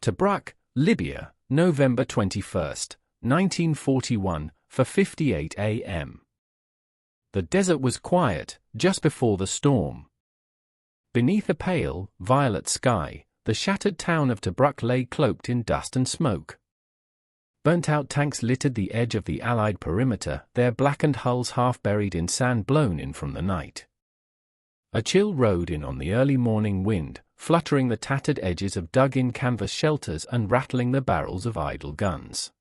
Tobruk, Libya, November 21, 1941, 4:58 a.m. The desert was quiet, just before the storm. Beneath a pale, violet sky, the shattered town of Tobruk lay cloaked in dust and smoke. Burnt-out tanks littered the edge of the Allied perimeter, their blackened hulls half buried in sand blown in from the night. A chill rode in on the early morning wind, fluttering the tattered edges of dug-in canvas shelters and rattling the barrels of idle guns.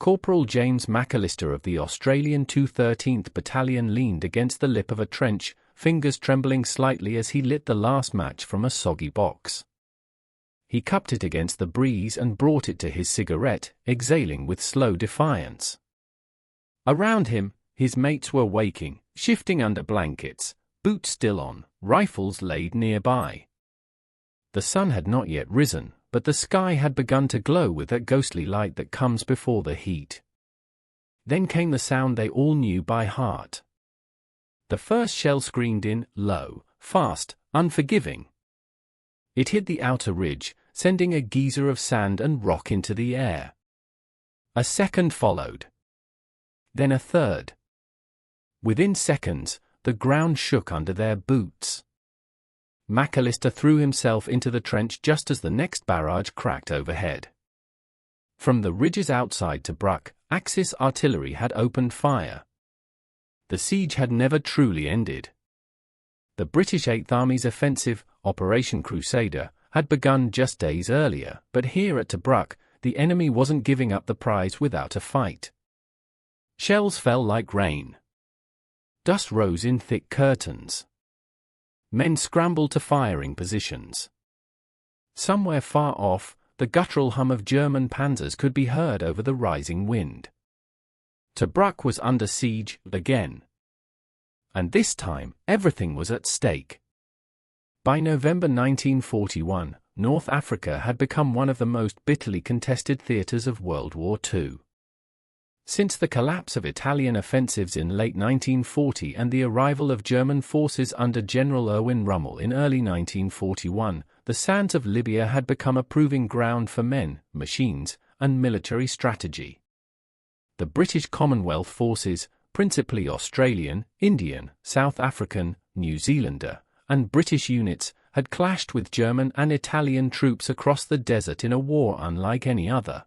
Corporal James McAllister of the Australian 213th Battalion leaned against the lip of a trench, fingers trembling slightly as he lit the last match from a soggy box. He cupped it against the breeze and brought it to his cigarette, exhaling with slow defiance. Around him, his mates were waking, shifting under blankets, boots still on, rifles laid nearby. The sun had not yet risen, but the sky had begun to glow with that ghostly light that comes before the heat. Then came the sound they all knew by heart. The first shell screamed in, low, fast, unforgiving. It hit the outer ridge, sending a geyser of sand and rock into the air. A second followed. Then a third. Within seconds, the ground shook under their boots. McAllister threw himself into the trench just as the next barrage cracked overhead. From the ridges outside Tobruk, Axis artillery had opened fire. The siege had never truly ended. The British 8th Army's offensive, Operation Crusader, had begun just days earlier, but here at Tobruk, the enemy wasn't giving up the prize without a fight. Shells fell like rain. Dust rose in thick curtains. Men scrambled to firing positions. Somewhere far off, the guttural hum of German Panzers could be heard over the rising wind. Tobruk was under siege again. And this time, everything was at stake. By November 1941, North Africa had become one of the most bitterly contested theaters of World War II. Since the collapse of Italian offensives in late 1940 and the arrival of German forces under General Erwin Rommel in early 1941, the sands of Libya had become a proving ground for men, machines, and military strategy. The British Commonwealth forces, principally Australian, Indian, South African, New Zealander, and British units, had clashed with German and Italian troops across the desert in a war unlike any other.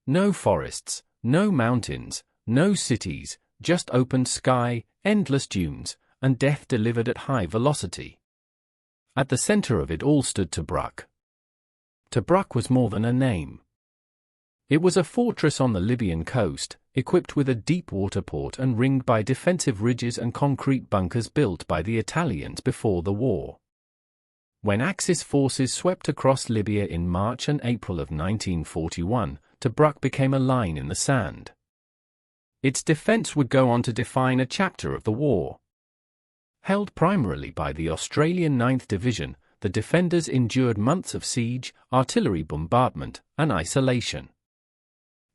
No forests, no mountains, no cities, just open sky, endless dunes, and death delivered at high velocity. At the center of it all stood Tobruk. Tobruk was more than a name. It was a fortress on the Libyan coast, equipped with a deep water port and ringed by defensive ridges and concrete bunkers built by the Italians before the war. When Axis forces swept across Libya in March and April of 1941, Tobruk became a line in the sand. Its defense would go on to define a chapter of the war. Held primarily by the Australian 9th Division, the defenders endured months of siege, artillery bombardment, and isolation.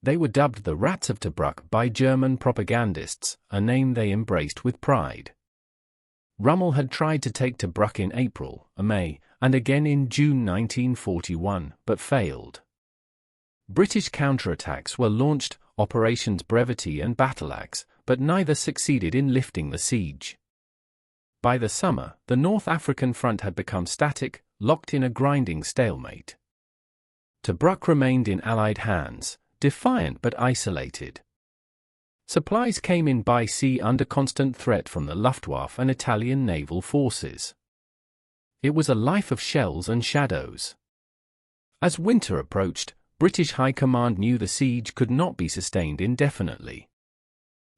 They were dubbed the Rats of Tobruk by German propagandists, a name they embraced with pride. Rommel had tried to take Tobruk in April, May, and again in June 1941, but failed. British counterattacks were launched, Operations Brevity and Battle Axe, but neither succeeded in lifting the siege. By the summer, the North African front had become static, locked in a grinding stalemate. Tobruk remained in Allied hands, defiant but isolated. Supplies came in by sea under constant threat from the Luftwaffe and Italian naval forces. It was a life of shells and shadows. As winter approached, British High Command knew the siege could not be sustained indefinitely.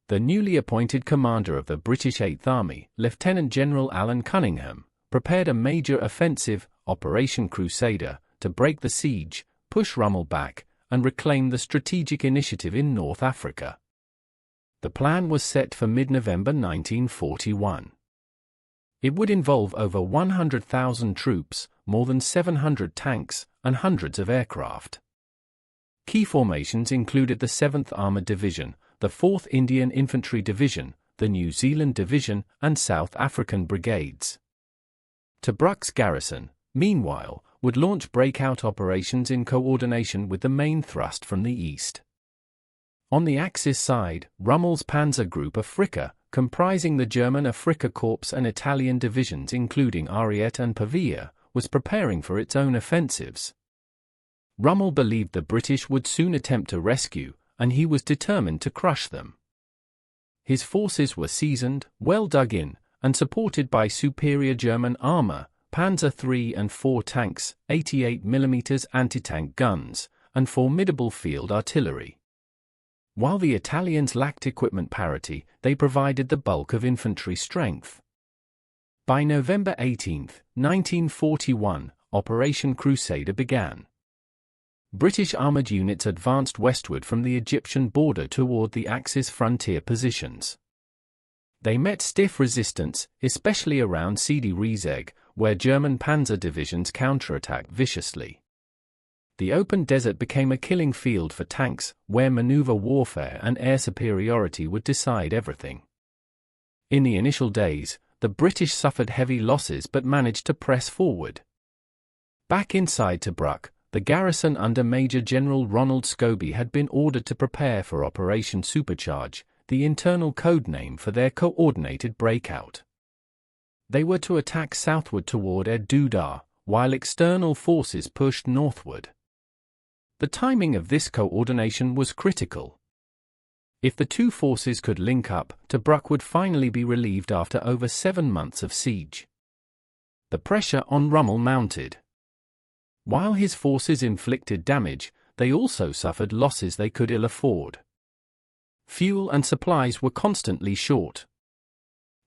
The newly appointed commander of the British 8th Army, Lieutenant General Alan Cunningham, prepared a major offensive, Operation Crusader, to break the siege, push Rommel back, and reclaim the strategic initiative in North Africa. The plan was set for mid-November 1941. It would involve over 100,000 troops, more than 700 tanks, and hundreds of aircraft. Key formations included the 7th Armoured Division, the 4th Indian Infantry Division, the New Zealand Division, and South African Brigades. Tobruk's garrison, meanwhile, would launch breakout operations in coordination with the main thrust from the east. On the Axis side, Rommel's Panzer Group Afrika, comprising the German Afrika Korps and Italian divisions including Ariete and Pavia, was preparing for its own offensives. Rommel believed the British would soon attempt to rescue, and he was determined to crush them. His forces were seasoned, well dug in, and supported by superior German armor, Panzer III and IV tanks, 88mm anti-tank guns, and formidable field artillery. While the Italians lacked equipment parity, they provided the bulk of infantry strength. By November 18, 1941, Operation Crusader began. British armored units advanced westward from the Egyptian border toward the Axis frontier positions. They met stiff resistance, especially around Sidi Rezeg, where German Panzer divisions counterattacked viciously. The open desert became a killing field for tanks, where maneuver warfare and air superiority would decide everything. In the initial days, the British suffered heavy losses but managed to press forward. Back inside Tobruk, the garrison under Major General Ronald Scobie had been ordered to prepare for Operation Supercharge, the internal code name for their coordinated breakout. They were to attack southward toward Ed Duda, while external forces pushed northward. The timing of this coordination was critical. If the two forces could link up, Tobruk would finally be relieved after over 7 months of siege. The pressure on Rommel mounted. While his forces inflicted damage, they also suffered losses they could ill afford. Fuel and supplies were constantly short.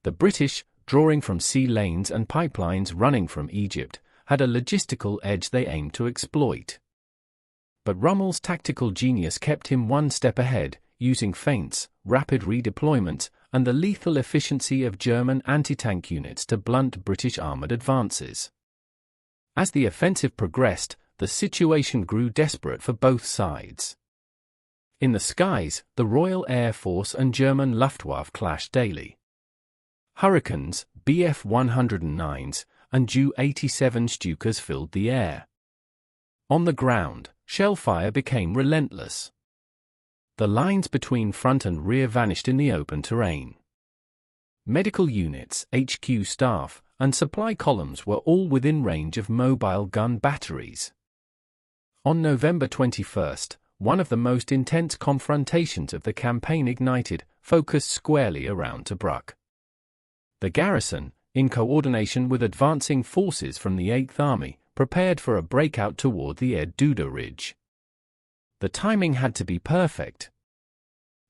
The British, drawing from sea lanes and pipelines running from Egypt, had a logistical edge they aimed to exploit. But Rommel's tactical genius kept him one step ahead, using feints, rapid redeployments, and the lethal efficiency of German anti-tank units to blunt British armored advances. As the offensive progressed, the situation grew desperate for both sides. In the skies, the Royal Air Force and German Luftwaffe clashed daily. Hurricanes, Bf-109s, and Ju-87 Stukas filled the air. On the ground, shellfire became relentless. The lines between front and rear vanished in the open terrain. Medical units, HQ staff, and supply columns were all within range of mobile gun batteries. On November 21, one of the most intense confrontations of the campaign ignited, focused squarely around Tobruk. The garrison, in coordination with advancing forces from the 8th Army, prepared for a breakout toward the Ed Duda Ridge. The timing had to be perfect.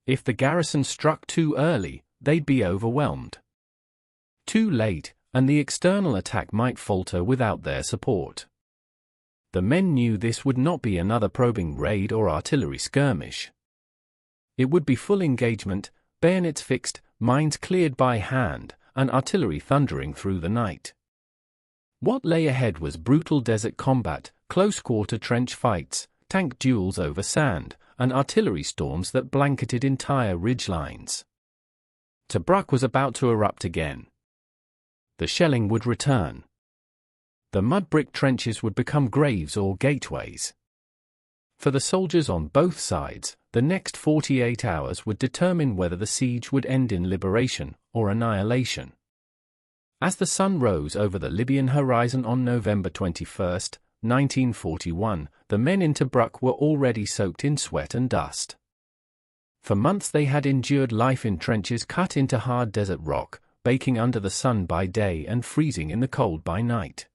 If the garrison struck too early, they'd be overwhelmed. Too late, and the external attack might falter without their support. The men knew this would not be another probing raid or artillery skirmish. It would be full engagement, bayonets fixed, mines cleared by hand, and artillery thundering through the night. What lay ahead was brutal desert combat, close-quarter trench fights, tank duels over sand, and artillery storms that blanketed entire ridgelines. Tobruk was about to erupt again. The shelling would return. The mud-brick trenches would become graves or gateways. For the soldiers on both sides, the next 48 hours would determine whether the siege would end in liberation or annihilation. As the sun rose over the Libyan horizon on November 21, 1941, the men in Tobruk were already soaked in sweat and dust. For months they had endured life in trenches cut into hard desert rock, baking under the sun by day and freezing in the cold by night.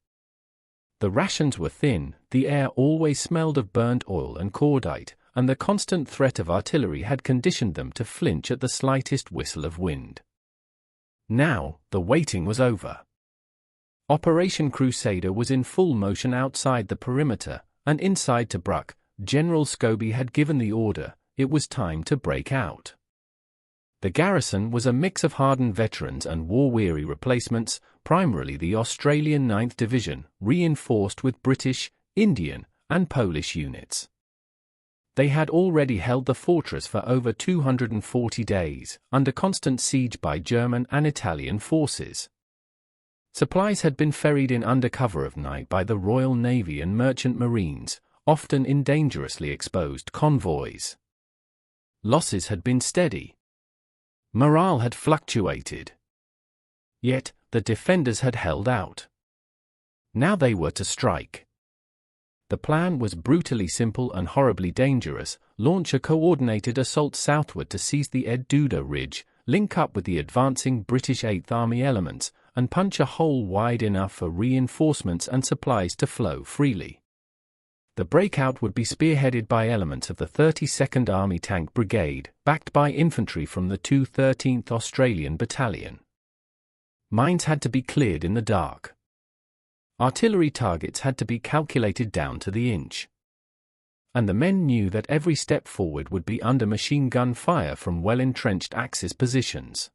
The rations were thin, the air always smelled of burnt oil and cordite, and the constant threat of artillery had conditioned them to flinch at the slightest whistle of wind. Now, the waiting was over. Operation Crusader was in full motion outside the perimeter, and inside Tobruk, General Scobie had given the order, it was time to break out. The garrison was a mix of hardened veterans and war-weary replacements, primarily the Australian 9th Division, reinforced with British, Indian, and Polish units. They had already held the fortress for over 240 days, under constant siege by German and Italian forces. Supplies had been ferried in under cover of night by the Royal Navy and Merchant Marines, often in dangerously exposed convoys. Losses had been steady. Morale had fluctuated. Yet, the defenders had held out. Now they were to strike. The plan was brutally simple and horribly dangerous: launch a coordinated assault southward to seize the Ed Duda Ridge, link up with the advancing British 8th Army elements, and punch a hole wide enough for reinforcements and supplies to flow freely. The breakout would be spearheaded by elements of the 32nd Army Tank Brigade, backed by infantry from the 213th Australian Battalion. Mines had to be cleared in the dark. Artillery targets had to be calculated down to the inch. And the men knew that every step forward would be under machine gun fire from well-entrenched Axis positions.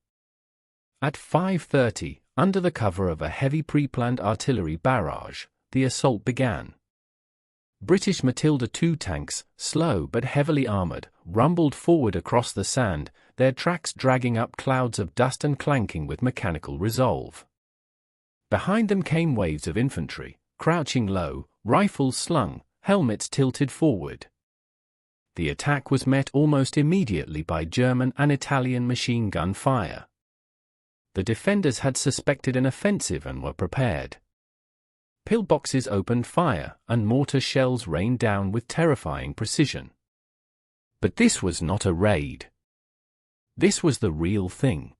At 5:30, under the cover of a heavy pre-planned artillery barrage, the assault began. British Matilda II tanks, slow but heavily armored, rumbled forward across the sand, their tracks dragging up clouds of dust and clanking with mechanical resolve. Behind them came waves of infantry, crouching low, rifles slung, helmets tilted forward. The attack was met almost immediately by German and Italian machine gun fire. The defenders had suspected an offensive and were prepared. Pillboxes opened fire, and mortar shells rained down with terrifying precision. But this was not a raid. This was the real thing.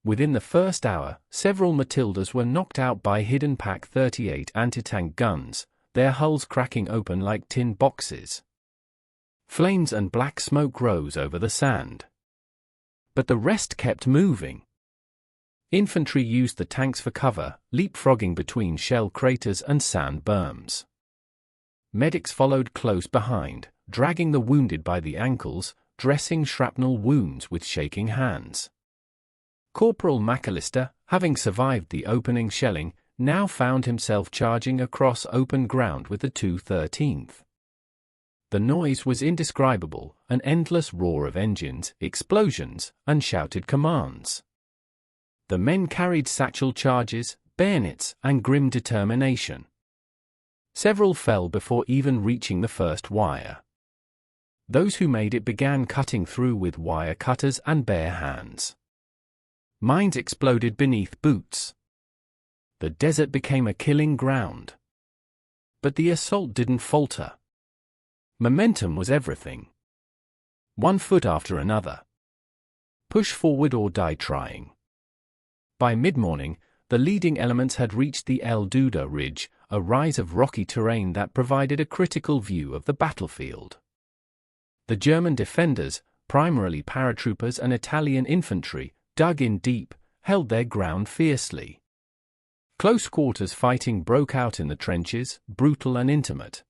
Within the first hour, several Matildas were knocked out by hidden Pak 38 anti-tank guns, their hulls cracking open like tin boxes. Flames and black smoke rose over the sand. But the rest kept moving. Infantry used the tanks for cover, leapfrogging between shell craters and sand berms. Medics followed close behind, dragging the wounded by the ankles, dressing shrapnel wounds with shaking hands. Corporal McAllister, having survived the opening shelling, now found himself charging across open ground with the 213th. The noise was indescribable, an endless roar of engines, explosions, and shouted commands. The men carried satchel charges, bayonets, and grim determination. Several fell before even reaching the first wire. Those who made it began cutting through with wire cutters and bare hands. Mines exploded beneath boots. The desert became a killing ground. But the assault didn't falter. Momentum was everything. One foot after another. Push forward or die trying. By mid-morning, the leading elements had reached the Ed Duda Ridge, a rise of rocky terrain that provided a critical view of the battlefield. The German defenders, primarily paratroopers and Italian infantry, dug in deep, held their ground fiercely. Close quarters fighting broke out in the trenches, brutal and intimate.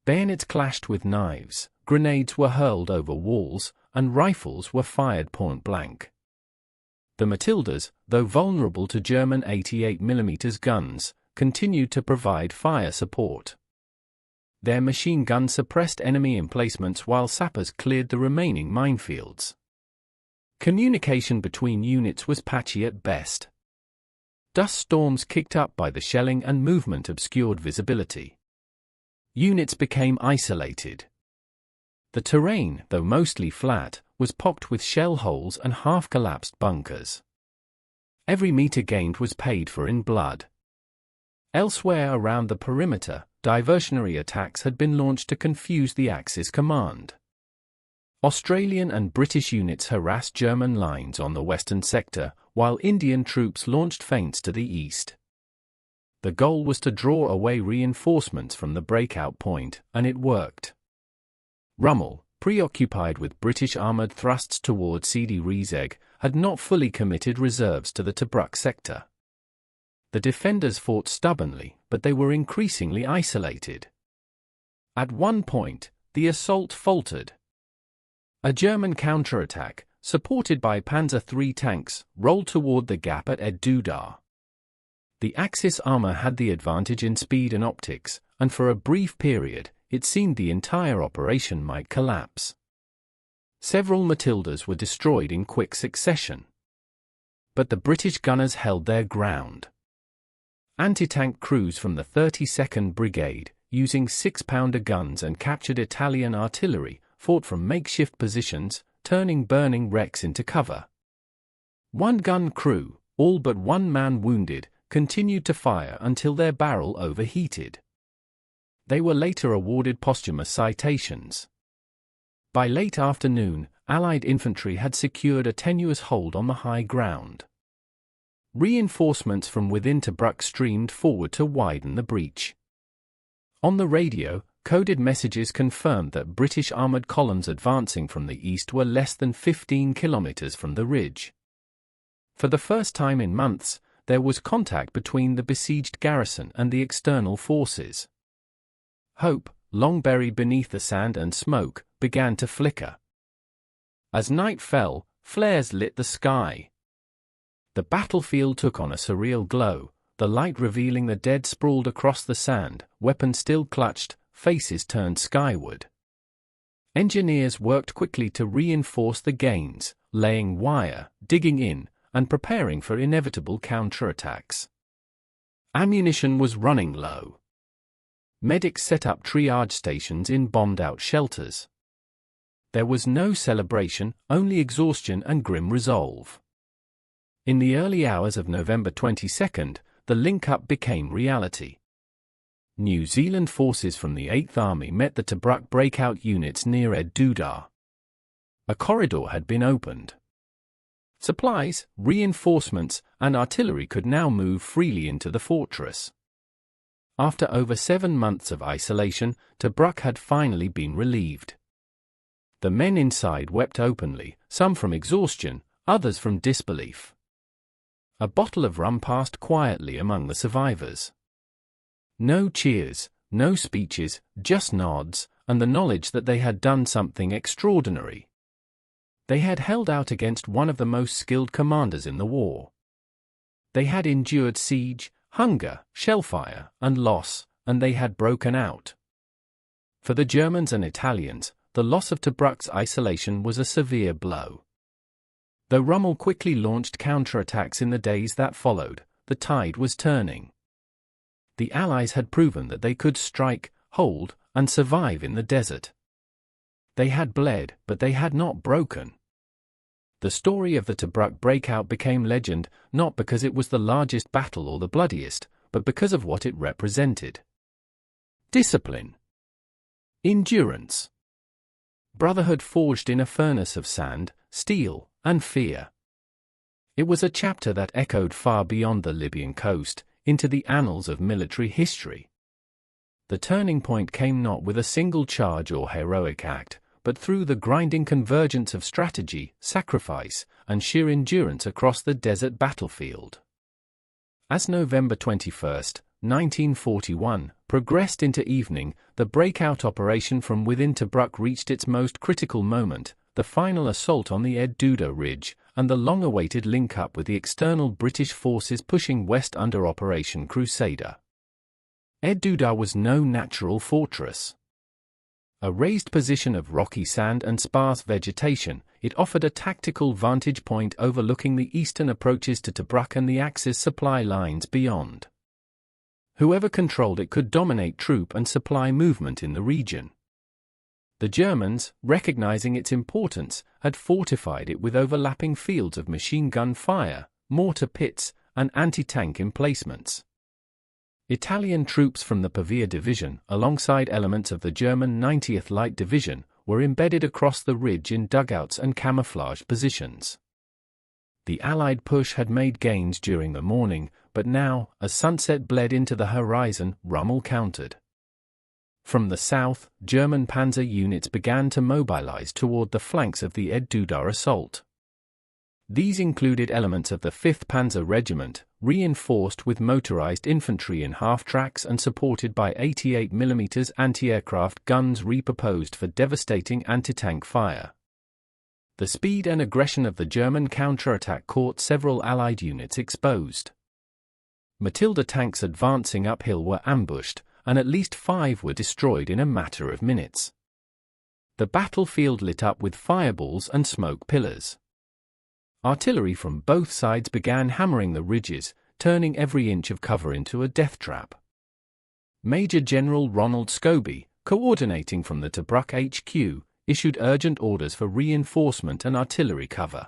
Bayonets clashed with knives, grenades were hurled over walls, and rifles were fired point blank. The Matildas, though vulnerable to German 88mm guns, continued to provide fire support. Their machine guns suppressed enemy emplacements while sappers cleared the remaining minefields. Communication between units was patchy at best. Dust storms kicked up by the shelling and movement obscured visibility. Units became isolated. The terrain, though mostly flat, was pocked with shell holes and half-collapsed bunkers. Every meter gained was paid for in blood. Elsewhere around the perimeter, diversionary attacks had been launched to confuse the Axis command. Australian and British units harassed German lines on the western sector, while Indian troops launched feints to the east. The goal was to draw away reinforcements from the breakout point, and it worked. Rommel, preoccupied with British armoured thrusts toward Sidi Rezeg, had not fully committed reserves to the Tobruk sector. The defenders fought stubbornly, but they were increasingly isolated. At one point, the assault faltered. A German counterattack, supported by Panzer III tanks, rolled toward the gap at Ed Duda. The Axis armour had the advantage in speed and optics, and for a brief period, it seemed the entire operation might collapse. Several Matildas were destroyed in quick succession. But the British gunners held their ground. Anti-tank crews from the 32nd Brigade, using 6-pounder guns and captured Italian artillery, fought from makeshift positions, turning burning wrecks into cover. One gun crew, all but one man wounded, continued to fire until their barrel overheated. They were later awarded posthumous citations. By late afternoon, Allied infantry had secured a tenuous hold on the high ground. Reinforcements from within Tobruk streamed forward to widen the breach. On the radio, coded messages confirmed that British armoured columns advancing from the east were less than 15 kilometres from the ridge. For the first time in months, there was contact between the besieged garrison and the external forces. Hope, long buried beneath the sand and smoke, began to flicker. As night fell, flares lit the sky. The battlefield took on a surreal glow, the light revealing the dead sprawled across the sand, weapons still clutched, faces turned skyward. Engineers worked quickly to reinforce the gains, laying wire, digging in, and preparing for inevitable counterattacks. Ammunition was running low. Medics set up triage stations in bombed-out shelters. There was no celebration, only exhaustion and grim resolve. In the early hours of November 22, the link-up became reality. New Zealand forces from the 8th Army met the Tobruk breakout units near Ed Duda. A corridor had been opened. Supplies, reinforcements, and artillery could now move freely into the fortress. After over 7 months of isolation, Tobruk had finally been relieved. The men inside wept openly, some from exhaustion, others from disbelief. A bottle of rum passed quietly among the survivors. No cheers, no speeches, just nods, and the knowledge that they had done something extraordinary. They had held out against one of the most skilled commanders in the war. They had endured siege, hunger, shellfire, and loss, and they had broken out. For the Germans and Italians, the loss of Tobruk's isolation was a severe blow. Though Rommel quickly launched counterattacks in the days that followed, the tide was turning. The Allies had proven that they could strike, hold, and survive in the desert. They had bled, but they had not broken. The story of the Tobruk breakout became legend, not because it was the largest battle or the bloodiest, but because of what it represented. Discipline. Endurance. Brotherhood forged in a furnace of sand, steel, and fear. It was a chapter that echoed far beyond the Libyan coast, into the annals of military history. The turning point came not with a single charge or heroic act, but through the grinding convergence of strategy, sacrifice, and sheer endurance across the desert battlefield. As November 21, 1941, progressed into evening, the breakout operation from within Tobruk reached its most critical moment, the final assault on the Ed Duda Ridge, and the long-awaited link-up with the external British forces pushing west under Operation Crusader. Ed Duda was no natural fortress. A raised position of rocky sand and sparse vegetation, it offered a tactical vantage point overlooking the eastern approaches to Tobruk and the Axis supply lines beyond. Whoever controlled it could dominate troop and supply movement in the region. The Germans, recognizing its importance, had fortified it with overlapping fields of machine gun fire, mortar pits, and anti-tank emplacements. Italian troops from the Pavia Division, alongside elements of the German 90th Light Division, were embedded across the ridge in dugouts and camouflage positions. The Allied push had made gains during the morning, but now, as sunset bled into the horizon, Rommel countered. From the south, German Panzer units began to mobilize toward the flanks of the Ed Duda assault. These included elements of the 5th Panzer Regiment, reinforced with motorized infantry in half-tracks and supported by 88mm anti-aircraft guns repurposed for devastating anti-tank fire. The speed and aggression of the German counterattack caught several Allied units exposed. Matilda tanks advancing uphill were ambushed, and at least 5 were destroyed in a matter of minutes. The battlefield lit up with fireballs and smoke pillars. Artillery from both sides began hammering the ridges, turning every inch of cover into a death trap. Major General Ronald Scobie, coordinating from the Tobruk HQ, issued urgent orders for reinforcement and artillery cover.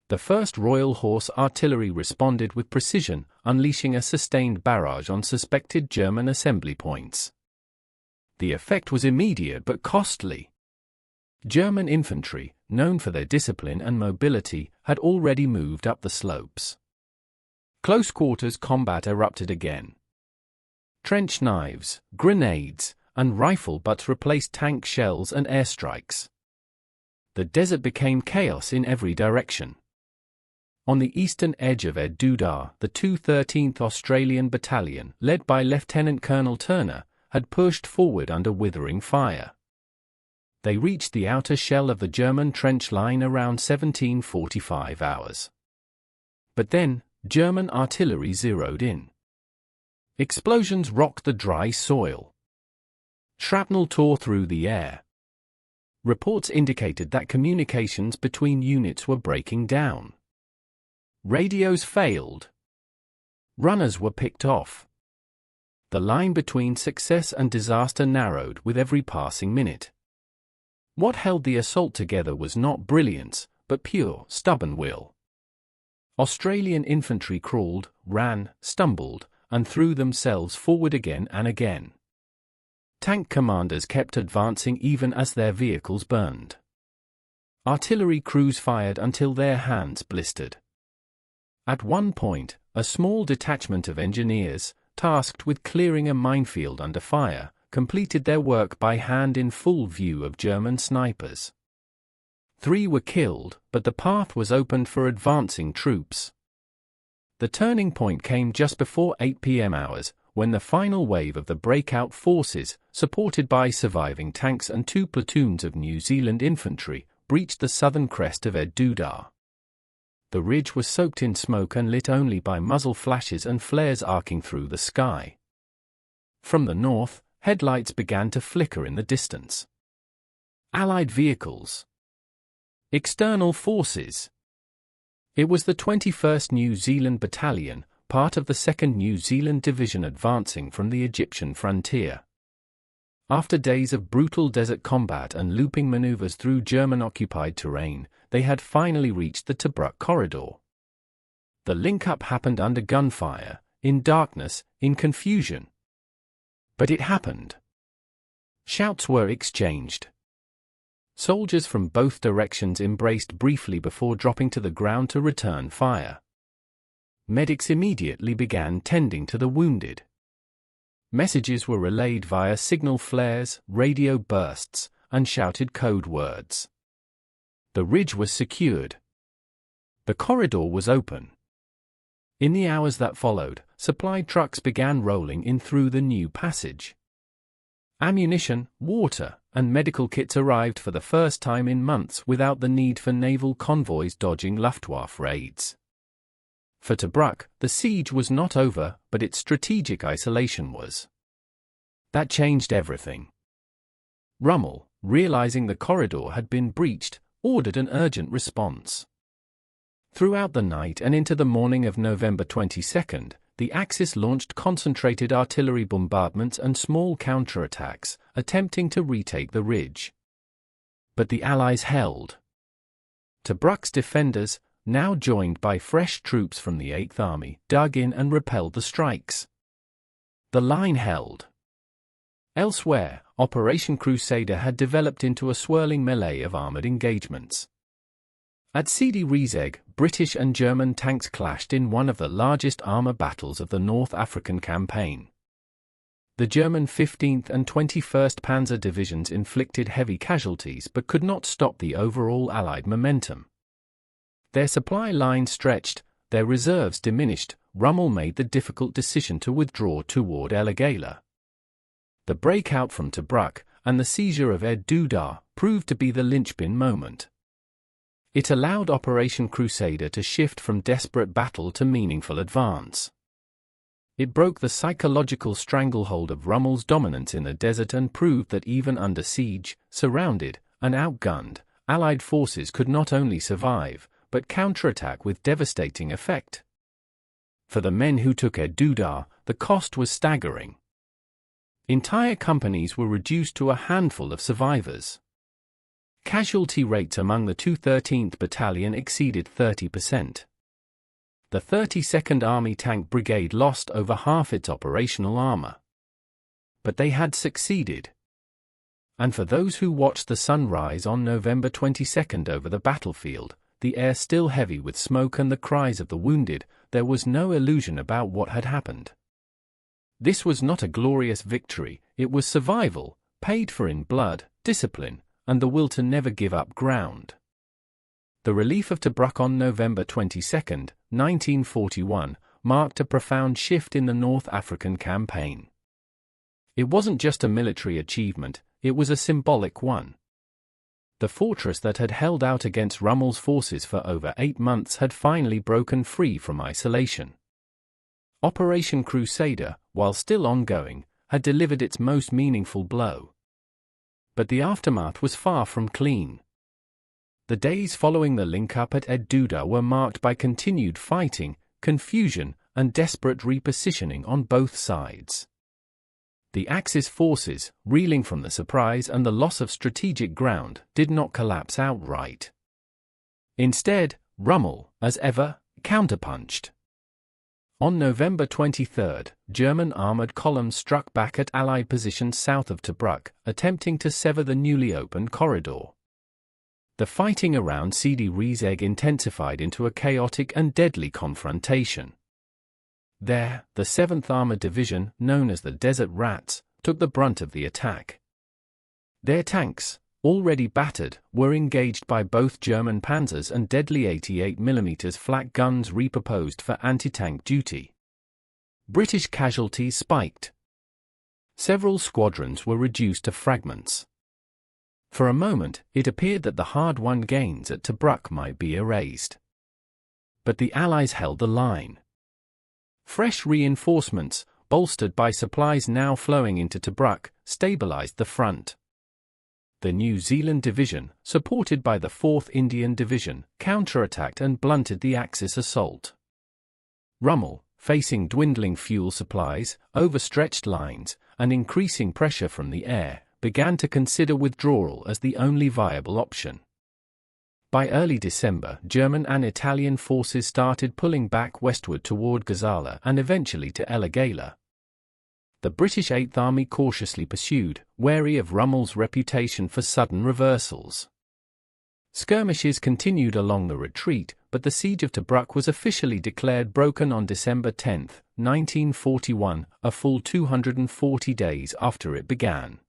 The 1st Royal Horse Artillery responded with precision, unleashing a sustained barrage on suspected German assembly points. The effect was immediate but costly. German infantry, known for their discipline and mobility, had already moved up the slopes. Close quarters combat erupted again. Trench knives, grenades, and rifle butts replaced tank shells and airstrikes. The desert became chaos in every direction. On the eastern edge of Ed Duda, the 213th Australian Battalion, led by Lieutenant Colonel Turner, had pushed forward under withering fire. They reached the outer shell of the German trench line around 17:45 hours. But then, German artillery zeroed in. Explosions rocked the dry soil. Shrapnel tore through the air. Reports indicated that communications between units were breaking down. Radios failed. Runners were picked off. The line between success and disaster narrowed with every passing minute. What held the assault together was not brilliance, but pure, stubborn will. Australian infantry crawled, ran, stumbled, and threw themselves forward again and again. Tank commanders kept advancing even as their vehicles burned. Artillery crews fired until their hands blistered. At one point, a small detachment of engineers, tasked with clearing a minefield under fire, completed their work by hand in full view of German snipers. 3 were killed, but the path was opened for advancing troops. The turning point came just before 8 p.m. hours, when the final wave of the breakout forces, supported by surviving tanks and 2 platoons of New Zealand infantry, breached the southern crest of Ed Duda. The ridge was soaked in smoke and lit only by muzzle flashes and flares arcing through the sky. From the north, headlights began to flicker in the distance. Allied vehicles. External forces. It was the 21st New Zealand Battalion, part of the 2nd New Zealand Division advancing from the Egyptian frontier. After days of brutal desert combat and looping maneuvers through German-occupied terrain, they had finally reached the Tobruk corridor. The link-up happened under gunfire, in darkness, in confusion. But it happened. Shouts were exchanged. Soldiers from both directions embraced briefly before dropping to the ground to return fire. Medics immediately began tending to the wounded. Messages were relayed via signal flares, radio bursts, and shouted code words. The ridge was secured. The corridor was open. In the hours that followed, supply trucks began rolling in through the new passage. Ammunition, water, and medical kits arrived for the first time in months without the need for naval convoys dodging Luftwaffe raids. For Tobruk, the siege was not over, but its strategic isolation was. That changed everything. Rommel, realizing the corridor had been breached, ordered an urgent response. Throughout the night and into the morning of November 22, the Axis launched concentrated artillery bombardments and small counterattacks, attempting to retake the ridge. But the Allies held. Tobruk's defenders, now joined by fresh troops from the 8th Army, dug in and repelled the strikes. The line held. Elsewhere, Operation Crusader had developed into a swirling melee of armored engagements. At Sidi Rezeg, British and German tanks clashed in one of the largest armor battles of the North African campaign. The German 15th and 21st Panzer divisions inflicted heavy casualties but could not stop the overall Allied momentum. Their supply line stretched, their reserves diminished. Rommel made the difficult decision to withdraw toward El Agheila. The breakout from Tobruk, and the seizure of Ed Duda, proved to be the linchpin moment. It allowed Operation Crusader to shift from desperate battle to meaningful advance. It broke the psychological stranglehold of Rommel's dominance in the desert and proved that even under siege, surrounded, and outgunned, Allied forces could not only survive, but counterattack with devastating effect. For the men who took Ed Duda, the cost was staggering. Entire companies were reduced to a handful of survivors. Casualty rates among the 213th Battalion exceeded 30%. The 32nd Army Tank Brigade lost over half its operational armor. But they had succeeded. And for those who watched the sun rise on November 22 over the battlefield, the air still heavy with smoke and the cries of the wounded, there was no illusion about what had happened. This was not a glorious victory, it was survival, paid for in blood, discipline, and the will to never give up ground. The relief of Tobruk on November 22, 1941, marked a profound shift in the North African campaign. It wasn't just a military achievement, it was a symbolic one. The fortress that had held out against Rommel's forces for over 8 months had finally broken free from isolation. Operation Crusader, while still ongoing, had delivered its most meaningful blow. But the aftermath was far from clean. The days following the link-up at Ed Duda were marked by continued fighting, confusion, and desperate repositioning on both sides. The Axis forces, reeling from the surprise and the loss of strategic ground, did not collapse outright. Instead, Rommel, as ever, counterpunched. On November 23, German armored columns struck back at Allied positions south of Tobruk, attempting to sever the newly opened corridor. The fighting around Sidi Rezeg intensified into a chaotic and deadly confrontation. There, the 7th Armored Division, known as the Desert Rats, took the brunt of the attack. Their tanks, already battered, were engaged by both German Panzers and deadly 88mm flak guns repurposed for anti-tank duty. British casualties spiked. Several squadrons were reduced to fragments. For a moment, it appeared that the hard-won gains at Tobruk might be erased. But the Allies held the line. Fresh reinforcements, bolstered by supplies now flowing into Tobruk, stabilized the front. The New Zealand Division, supported by the 4th Indian Division, counterattacked and blunted the Axis assault. Rommel, facing dwindling fuel supplies, overstretched lines, and increasing pressure from the air, began to consider withdrawal as the only viable option. By early December, German and Italian forces started pulling back westward toward Gazala and eventually to El Agheila. The British 8th Army cautiously pursued, wary of Rommel's reputation for sudden reversals. Skirmishes continued along the retreat, but the siege of Tobruk was officially declared broken on December 10, 1941, a full 240 days after it began.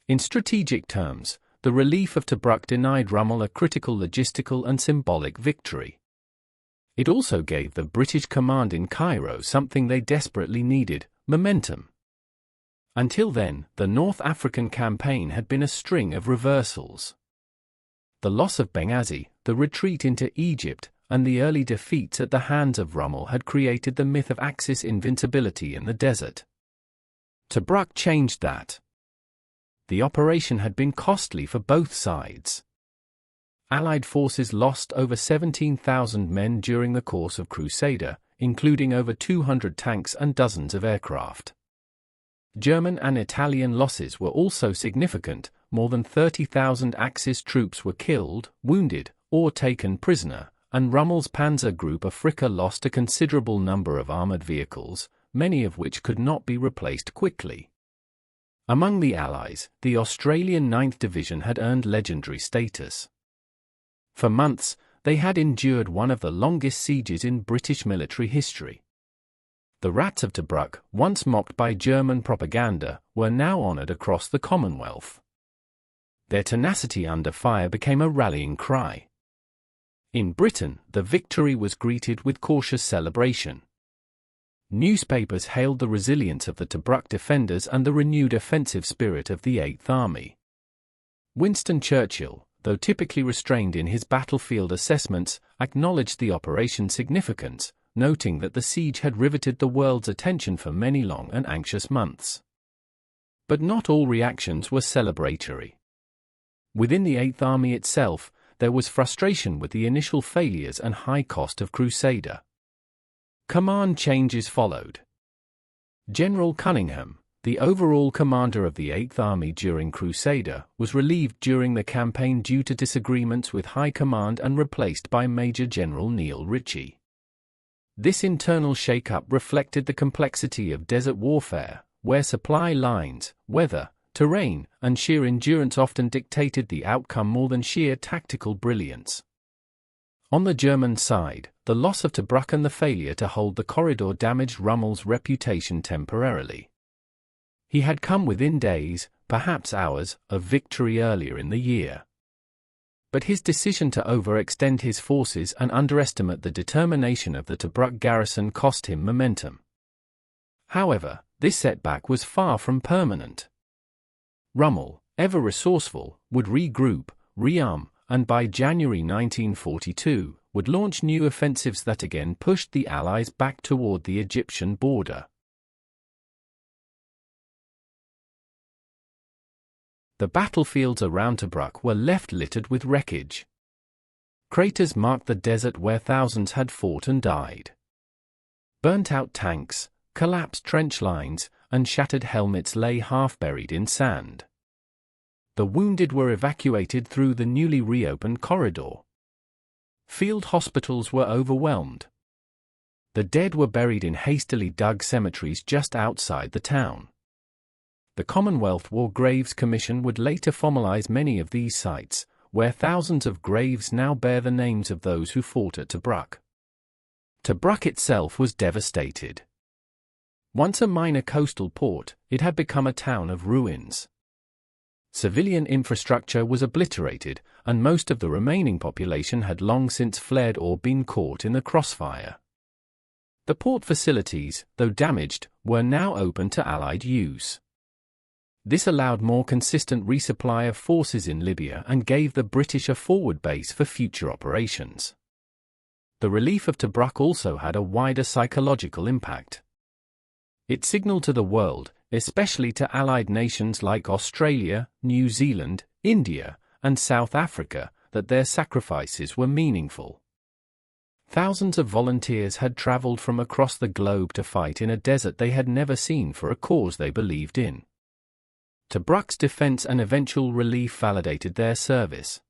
In strategic terms, the relief of Tobruk denied Rommel a critical logistical and symbolic victory. It also gave the British command in Cairo something they desperately needed: momentum. Until then, the North African campaign had been a string of reversals. The loss of Benghazi, the retreat into Egypt, and the early defeats at the hands of Rommel had created the myth of Axis invincibility in the desert. Tobruk changed that. The operation had been costly for both sides. Allied forces lost over 17,000 men during the course of Crusader, including over 200 tanks and dozens of aircraft. German and Italian losses were also significant. More than 30,000 Axis troops were killed, wounded, or taken prisoner, and Rommel's Panzer Group Afrika lost a considerable number of armored vehicles, many of which could not be replaced quickly. Among the Allies, the Australian 9th Division had earned legendary status. For months, they had endured one of the longest sieges in British military history. The Rats of Tobruk, once mocked by German propaganda, were now honoured across the Commonwealth. Their tenacity under fire became a rallying cry. In Britain, the victory was greeted with cautious celebration. Newspapers hailed the resilience of the Tobruk defenders and the renewed offensive spirit of the 8th Army. Winston Churchill, though typically restrained in his battlefield assessments, acknowledged the operation's significance, noting that the siege had riveted the world's attention for many long and anxious months. But not all reactions were celebratory. Within the 8th Army itself, there was frustration with the initial failures and high cost of Crusader. Command changes followed. General Cunningham, the overall commander of the 8th Army during Crusader, was relieved during the campaign due to disagreements with high command and replaced by Major General Neil Ritchie. This internal shake-up reflected the complexity of desert warfare, where supply lines, weather, terrain, and sheer endurance often dictated the outcome more than sheer tactical brilliance. On the German side, the loss of Tobruk and the failure to hold the corridor damaged Rommel's reputation temporarily. He had come within days, perhaps hours, of victory earlier in the year. But his decision to overextend his forces and underestimate the determination of the Tobruk garrison cost him momentum. However, this setback was far from permanent. Rommel, ever resourceful, would regroup, rearm, and by January 1942, would launch new offensives that again pushed the Allies back toward the Egyptian border. The battlefields around Tobruk were left littered with wreckage. Craters marked the desert where thousands had fought and died. Burnt-out tanks, collapsed trench lines, and shattered helmets lay half-buried in sand. The wounded were evacuated through the newly reopened corridor. Field hospitals were overwhelmed. The dead were buried in hastily dug cemeteries just outside the town. The Commonwealth War Graves Commission would later formalize many of these sites, where thousands of graves now bear the names of those who fought at Tobruk. Tobruk itself was devastated. Once a minor coastal port, it had become a town of ruins. Civilian infrastructure was obliterated, and most of the remaining population had long since fled or been caught in the crossfire. The port facilities, though damaged, were now open to Allied use. This allowed more consistent resupply of forces in Libya and gave the British a forward base for future operations. The relief of Tobruk also had a wider psychological impact. It signaled to the world, especially to Allied nations like Australia, New Zealand, India, and South Africa, that their sacrifices were meaningful. Thousands of volunteers had traveled from across the globe to fight in a desert they had never seen for a cause they believed in. Tobruk's defense and eventual relief validated their service.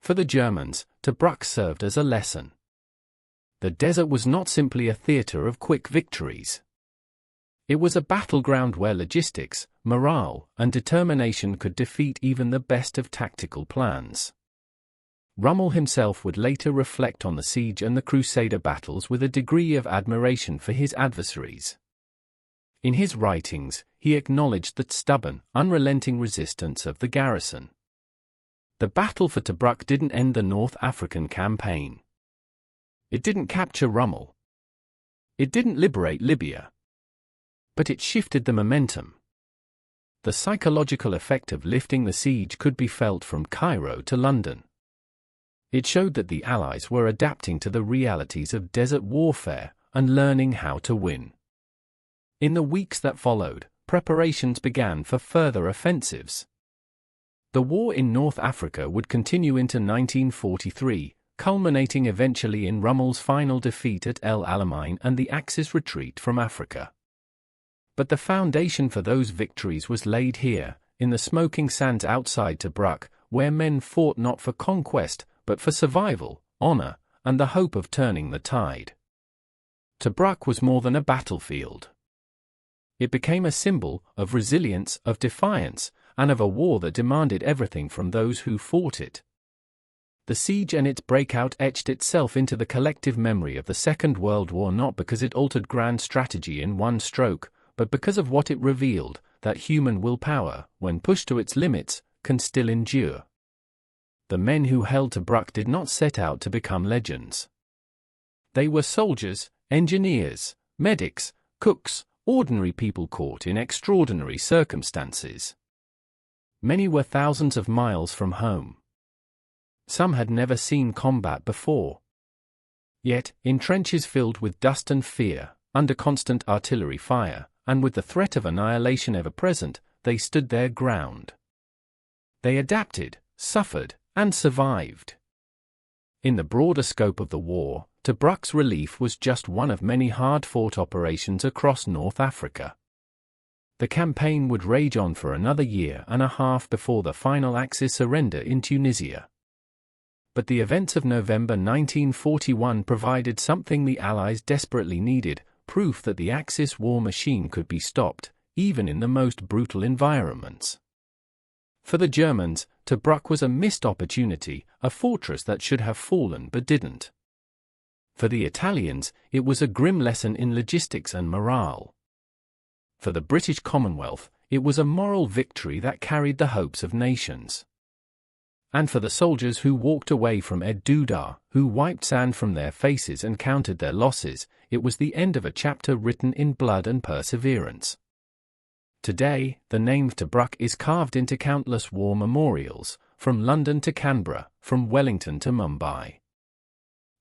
For the Germans, Tobruk served as a lesson. The desert was not simply a theater of quick victories. It was a battleground where logistics, morale, and determination could defeat even the best of tactical plans. Rommel himself would later reflect on the siege and the Crusader battles with a degree of admiration for his adversaries. In his writings, he acknowledged the stubborn, unrelenting resistance of the garrison. The battle for Tobruk didn't end the North African campaign. It didn't capture Rommel. It didn't liberate Libya. But it shifted the momentum. The psychological effect of lifting the siege could be felt from Cairo to London. It showed that the Allies were adapting to the realities of desert warfare and learning how to win. In the weeks that followed, preparations began for further offensives. The war in North Africa would continue into 1943, culminating eventually in Rommel's final defeat at El Alamein and the Axis retreat from Africa. But the foundation for those victories was laid here, in the smoking sands outside Tobruk, where men fought not for conquest, but for survival, honor, and the hope of turning the tide. Tobruk was more than a battlefield. It became a symbol of resilience, of defiance, and of a war that demanded everything from those who fought it. The siege and its breakout etched itself into the collective memory of the Second World War not because it altered grand strategy in one stroke, but because of what it revealed, that human willpower, when pushed to its limits, can still endure. The men who held Tobruk did not set out to become legends. They were soldiers, engineers, medics, cooks, ordinary people caught in extraordinary circumstances. Many were thousands of miles from home. Some had never seen combat before. Yet, in trenches filled with dust and fear, under constant artillery fire, and with the threat of annihilation ever present, they stood their ground. They adapted, suffered, and survived. In the broader scope of the war, Tobruk's relief was just one of many hard-fought operations across North Africa. The campaign would rage on for another year and a half before the final Axis surrender in Tunisia. But the events of November 1941 provided something the Allies desperately needed: proof that the Axis war machine could be stopped, even in the most brutal environments. For the Germans, Tobruk was a missed opportunity, a fortress that should have fallen but didn't. For the Italians, it was a grim lesson in logistics and morale. For the British Commonwealth, it was a moral victory that carried the hopes of nations. And for the soldiers who walked away from Ed Duda, who wiped sand from their faces and counted their losses, it was the end of a chapter written in blood and perseverance. Today, the name Tobruk is carved into countless war memorials, from London to Canberra, from Wellington to Mumbai.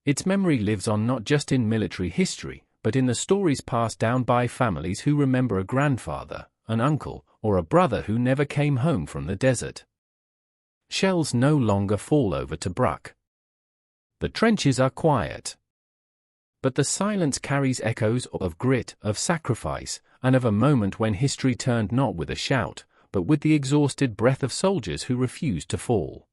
Its memory lives on not just in military history, but in the stories passed down by families who remember a grandfather, an uncle, or a brother who never came home from the desert. Shells no longer fall over Tobruk. The trenches are quiet. But the silence carries echoes of grit, of sacrifice, and of a moment when history turned not with a shout, but with the exhausted breath of soldiers who refused to fall.